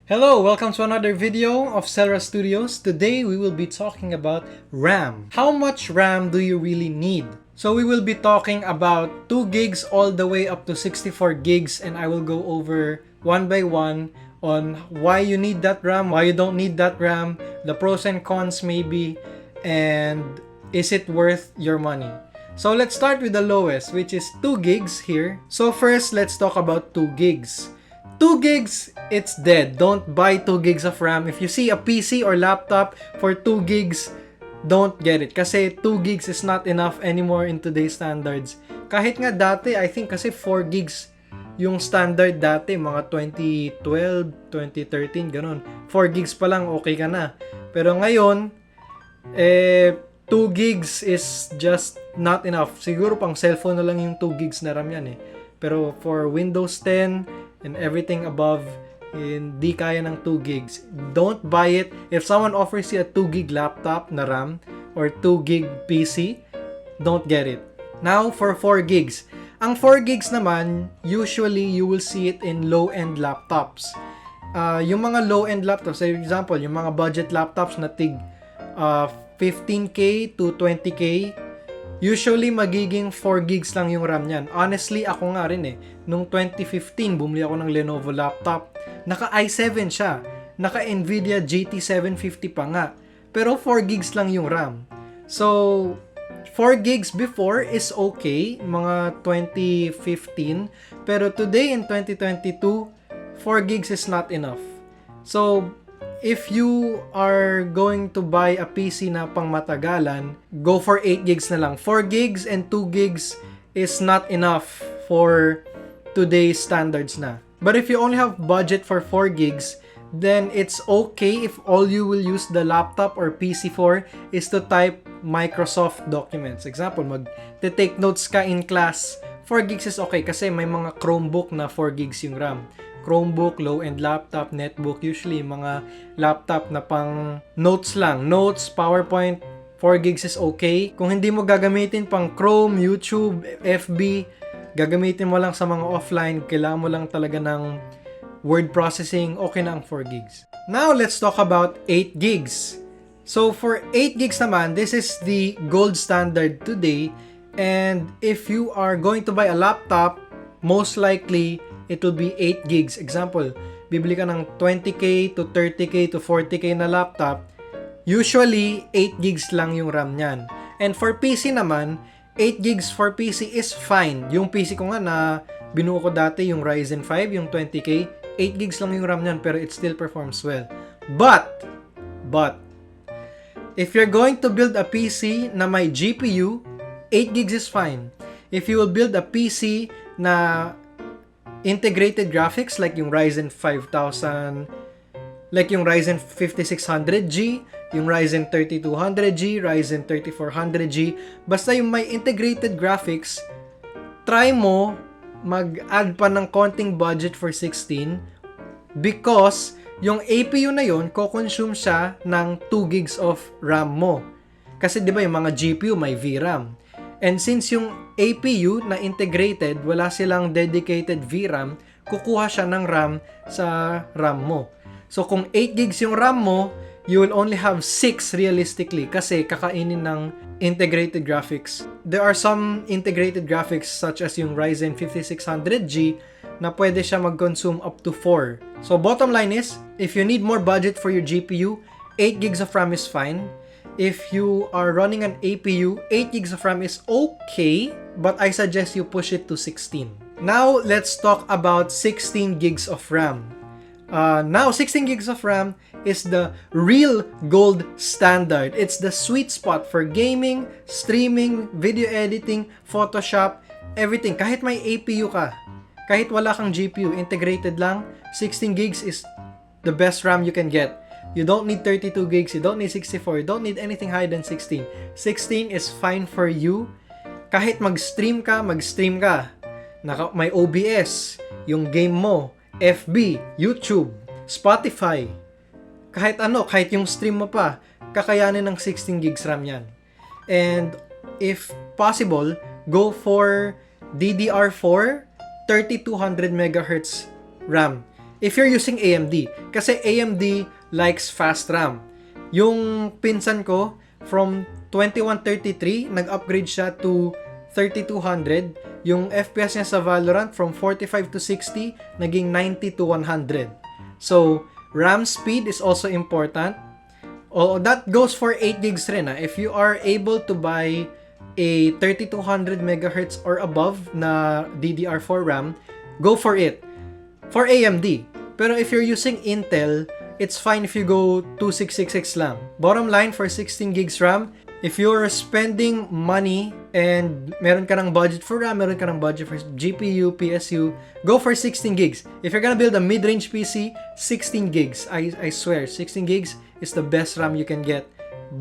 Hello, welcome to another video of Celra Studios. Today we will be talking about RAM. How much RAM do you really need? So we will be talking about 2 gigs all the way up to 64 gigs, and I will go over one by one on why you need that RAM, why you don't need that RAM, the pros and cons maybe, and is it worth your money? So let's start with the lowest, which is 2 gigs here. So first, let's talk about 2 gigs. 2 gigs, it's dead. Don't buy 2 gigs of RAM. If you see a PC or laptop for 2 gigs, don't get it. Kasi 2 gigs is not enough anymore in today's standards. Kahit nga dati, I think kasi 4 gigs yung standard dati, mga 2012, 2013, ganun. 4 gigs pa lang, okay ka na. Pero ngayon, 2 gigs is just not enough. Siguro pang cellphone na lang yung 2 gigs na RAM yan eh. Pero for Windows 10 and everything above, hindi kaya ng 2 gigs. Don't buy it. If someone offers you a 2 gig laptop na RAM or 2 gig PC, don't get it. Now, for 4 gigs. Ang 4 gigs naman, usually you will see it in low-end laptops. Yung mga low-end laptops, for example, yung mga budget laptops na tig 15K to 20K, usually magiging 4 gigs lang yung RAM niyan. Honestly, ako nga rin eh. Nung 2015, bumili ako ng Lenovo laptop. Naka i7 siya. Naka Nvidia GT 750 pa nga. Pero 4 gigs lang yung RAM. So, 4 gigs before is okay, mga 2015. Pero today in 2022, 4 gigs is not enough. So, if you are going to buy a PC na pang matagalan, go for 8 gigs na lang. 4 gigs and 2 gigs is not enough for today's standards na. But if you only have budget for 4 gigs, then it's okay if all you will use the laptop or PC for is to type Microsoft documents. Example, mag-take notes ka in class. 4 gigs is okay kasi may mga Chromebook na 4 gigs yung RAM. Chromebook, low-end laptop, netbook, usually mga laptop na pang notes lang. Notes, PowerPoint, 4 gigs is okay. Kung hindi mo gagamitin pang Chrome, YouTube, FB, gagamitin mo lang sa mga offline, kailangan mo lang talaga ng word processing, okay na ang 4 gigs. Now, let's talk about 8 gigs. So, for 8 gigs naman, this is the gold standard today. And if you are going to buy a laptop, most likely, it will be 8 gigs. Example, bibili ka ng 20K to 30K to 40K na laptop. Usually, 8 gigs lang yung RAM niyan. And for PC naman, 8 gigs for PC is fine. Yung PC ko nga na binuo ko dati, yung Ryzen 5, yung 20K, 8 gigs lang yung RAM niyan pero it still performs well. But, if you're going to build a PC na may GPU, 8 gigs is fine. If you will build a PC na integrated graphics like yung Ryzen 5000, like yung Ryzen 5600G, yung Ryzen 3200G, Ryzen 3400G, basta yung may integrated graphics, try mo mag-add pa ng konting budget for 16 because yung APU na yon ko-consume siya ng 2 gigs of RAM mo. Kasi di ba yung mga GPU may VRAM. And since yung APU na integrated, wala silang dedicated VRAM, kukuha siya ng RAM sa RAM mo. So kung 8 gigs yung RAM mo, you will only have 6 realistically kasi kakainin ng integrated graphics. There are some integrated graphics such as yung Ryzen 5600G na pwede siya mag-consume up to 4. So bottom line is, if you need more budget for your GPU, 8 gigs of RAM is fine. If you are running an APU, 8 gigs of RAM is okay, but I suggest you push it to 16. Now, let's talk about 16 gigs of RAM. Now, 16 gigs of RAM is the real gold standard. It's the sweet spot for gaming, streaming, video editing, Photoshop, everything. Kahit may APU ka, kahit wala kang GPU, integrated lang, 16 gigs is the best RAM you can get. You don't need 32 gigs, you don't need 64, you don't need anything higher than 16. 16 is fine for you. Kahit mag-stream ka. May OBS, yung game mo, FB, YouTube, Spotify. Kahit yung stream mo pa, kakayanin ng 16 gigs RAM yan. And if possible, go for DDR4 3200 MHz RAM. if you're using AMD. Kasi AMD likes fast RAM. Yung pinsan ko, from 2133, nag-upgrade siya to 3200. Yung FPS niya sa Valorant, from 45 to 60, naging 90 to 100. So, RAM speed is also important. That goes for 8 gigs rin. If you are able to buy a 3200 MHz or above na DDR4 RAM, go for it. For AMD. Pero if you're using Intel, it's fine if you go 2666 lang. Bottom line, for 16 gigs RAM, if you're spending money and meron ka ng budget for RAM, meron ka ng budget for GPU, PSU, go for 16 gigs. If you're gonna build a mid-range PC, 16 gigs. I swear, 16 gigs is the best RAM you can get.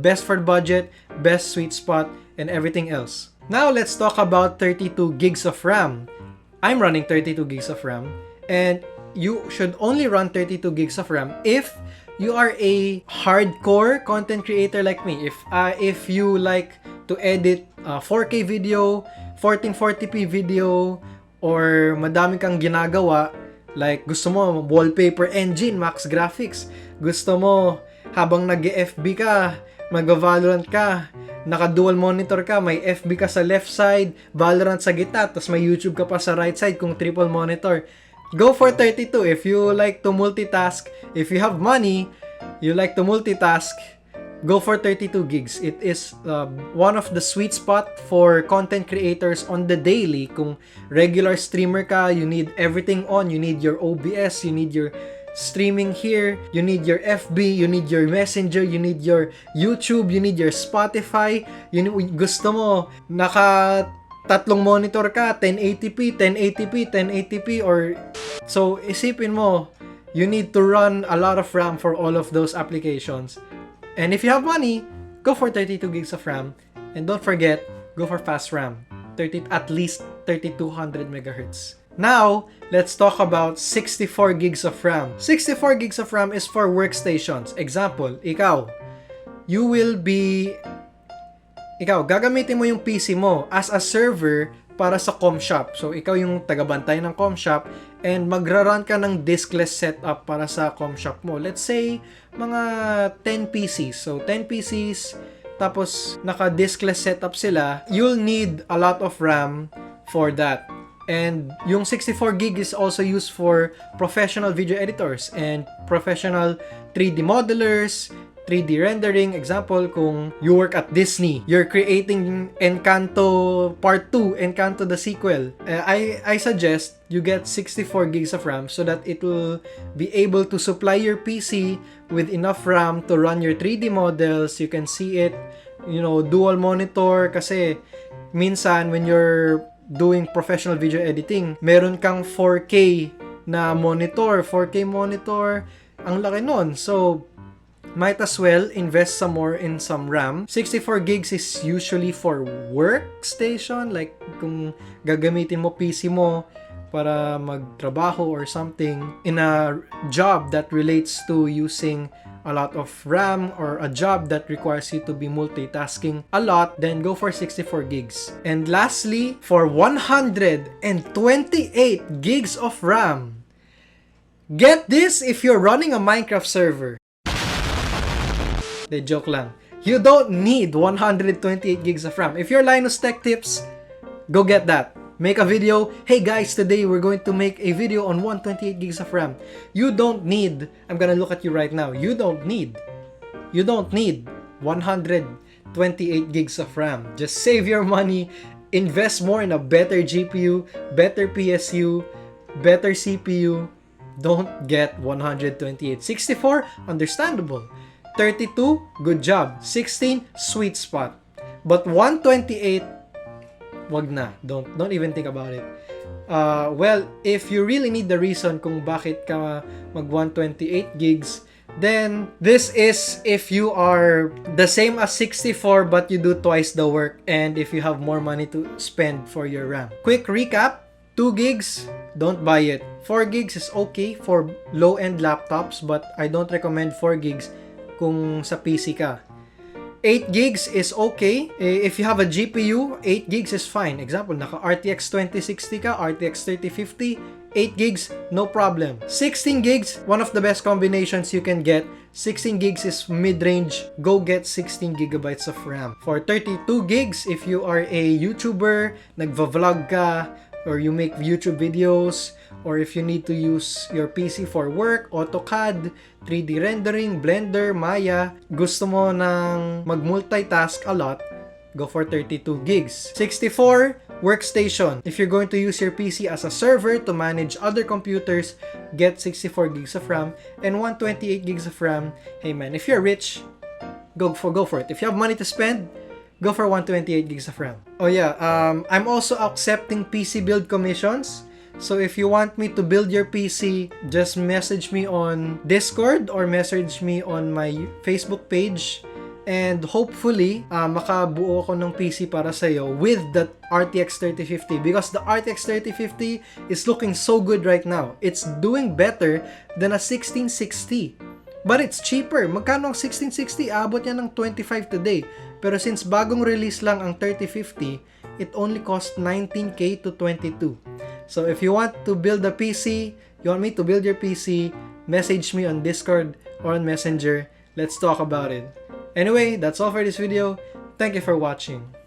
Best for budget, best sweet spot, and everything else. Now, let's talk about 32 gigs of RAM. I'm running 32 gigs of RAM, and you should only run 32 gigs of RAM if you are a hardcore content creator like me. If you like to edit 4K video, 1440p video, or madami kang ginagawa, like gusto mo wallpaper engine, max graphics, gusto mo habang nag-FB ka, mag-Valorant ka, naka-dual monitor ka, may FB ka sa left side, Valorant sa gitna, tapos may YouTube ka pa sa right side kung triple monitor. Go for 32 if you like to multitask. If you have money, you like to multitask, go for 32 gigs. It is one of the sweet spot for content creators on the daily. Kung regular streamer ka, you need everything on. You need your OBS, you need your streaming here, you need your FB, you need your Messenger, you need your YouTube, you need your Spotify. Gusto mo, tatlong monitor ka, 1080p, 1080p, 1080p, or so isipin mo, you need to run a lot of RAM for all of those applications. And if you have money, go for 32 gigs of RAM. And don't forget, go for fast RAM, at least 3200 MHz. Now, let's talk about 64 gigs of RAM. 64 gigs of RAM is for workstations. Example, ikaw, gagamitin mo yung PC mo as a server para sa com shop. So, ikaw yung tagabantay ng com shop and magra-run ka ng diskless setup para sa com shop mo. Let's say, mga 10 PCs. So, 10 PCs, tapos naka-diskless setup sila. You'll need a lot of RAM for that. And yung 64 gig is also used for professional video editors and professional 3D modelers, 3D rendering. Example, kung you work at Disney, you're creating Encanto Part 2, Encanto the sequel. I suggest you get 64 gigs of RAM so that it will be able to supply your PC with enough RAM to run your 3D models. You can see it, dual monitor, kasi minsan when you're doing professional video editing, meron kang 4K na monitor, 4K monitor, ang laki nun. So, might as well invest some more in some RAM. 64 gigs is usually for workstation, like kung gagamitin mo PC mo para magtrabaho or something in a job that relates to using a lot of RAM, or a job that requires you to be multitasking a lot, then go for 64 gigs. And lastly, for 128 gigs of RAM. Get this if you're running a Minecraft server. De joke lang. You don't need 128 gigs of RAM. If you're Linus Tech Tips, go get that. Make a video. Hey guys, today we're going to make a video on 128 gigs of RAM. You don't need, I'm gonna look at you right now. You don't need 128 gigs of RAM. Just save your money. Invest more in a better GPU, better PSU, better CPU. Don't get 128. 64, understandable. 32, good job. 16, sweet spot. But 128, wag na. Don't even think about it. Well, if you really need the reason kung bakit ka mag 128 gigs, then this is if you are the same as 64 but you do twice the work, and if you have more money to spend for your RAM. Quick recap, 2 gigs, don't buy it. 4 gigs is okay for low-end laptops, but I don't recommend 4 gigs kung sa PC ka. 8 gigs is okay. If you have a GPU, 8 gigs is fine. Example, naka RTX 2060 ka, RTX 3050, 8 gigs, no problem. 16 gigs, one of the best combinations you can get. 16 gigs is mid-range. Go get 16 gigabytes of RAM. For 32 gigs, if you are a YouTuber, nagva-vlog ka, or you make YouTube videos, or if you need to use your PC for work, AutoCAD, 3D rendering, Blender, Maya, gusto mo nang mag-multitask a lot, go for 32 gigs. 64, workstation. If you're going to use your PC as a server to manage other computers, get 64 gigs of RAM and 128 gigs of RAM. Hey man, if you're rich, go for it. If you have money to spend, go for 128 gigs of RAM. Oh yeah, I'm also accepting PC build commissions. So if you want me to build your PC, just message me on Discord or message me on my Facebook page. And hopefully, makabuo ko ng PC para sa'yo with the RTX 3050. Because the RTX 3050 is looking so good right now. It's doing better than a 1660. But it's cheaper. Magkano ang 1660? Abot niya ng 25 today. Pero since bagong release lang ang 3050, it only cost 19k to 22. So if you want to build a PC, you want me to build your PC, message me on Discord or on Messenger. Let's talk about it. Anyway, that's all for this video. Thank you for watching.